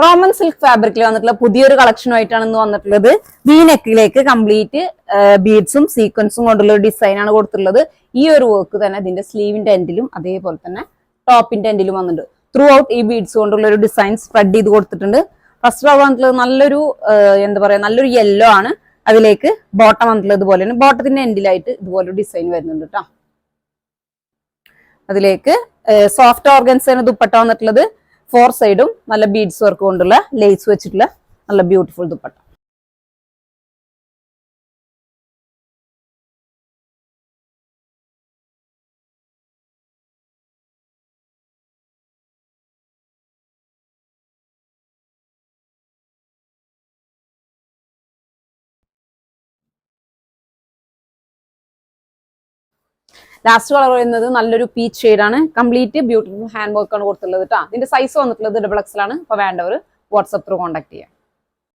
Roman silk ഫാബ്രിക്കിൽ വന്നിട്ടുള്ള പുതിയൊരു കളക്ഷനുമായിട്ടാണ് ഇന്ന് വന്നിട്ടുള്ളത്. വി നെക്കിലേക്ക് കംപ്ലീറ്റ് ബീഡ്സും സീക്വൻസും കൊണ്ടുള്ള ഒരു ഡിസൈൻ ആണ് കൊടുത്തിട്ടുള്ളത്. ഈ ഒരു വർക്ക് തന്നെ ഇതിന്റെ സ്ലീവിന്റെ എൻഡിലും അതേപോലെ തന്നെ ടോപ്പിന്റെ എൻഡിലും വന്നിട്ടുണ്ട്. ത്രൂ ഔട്ട് ഈ ബീഡ്സ് കൊണ്ടുള്ള ഒരു ഡിസൈൻ സ്പ്രെഡ് ചെയ്ത് കൊടുത്തിട്ടുണ്ട്. ഫസ്റ്റ് റോ വന്നിട്ടുള്ളത് നല്ലൊരു എന്താ പറയാ നല്ലൊരു യെല്ലോ ആണ്. അതിലേക്ക് ബോട്ടം വന്നിട്ടുള്ളത് ഇതുപോലെ തന്നെ ബോട്ടത്തിന്റെ എൻഡിലായിട്ട് ഇതുപോലെ ഡിസൈൻ വരുന്നുണ്ട് കേട്ടോ. അതിലേക്ക് സോഫ്റ്റ് ഓർഗൻസാണ് ദുപ്പട്ട വന്നിട്ടുള്ളത്. 4 സൈഡും നല്ല ബീഡ്സ് വർക്ക് കൊണ്ടുള്ള ലേസ് വെച്ചിട്ടുള്ള നല്ല ബ്യൂട്ടിഫുൾ ദുപ്പട്ട. ലാസ്റ്റ് കളർ വരുന്നത് നല്ലൊരു പീച്ച് ഷെയ്ഡാണ്. കംപ്ലീറ്റ് ബ്യൂട്ടിഫുൾ ഹാൻഡ് വർക്ക് ആണ് കൊടുത്തുള്ളത് കേട്ടോ. ഇതിന്റെ സൈസ് വന്നിട്ടുള്ളത് XXL ആണ്. അപ്പൊ വേണ്ടവർ വാട്സ്ആപ്പ് ത്രൂ കോൺടാക്ട് ചെയ്യാം.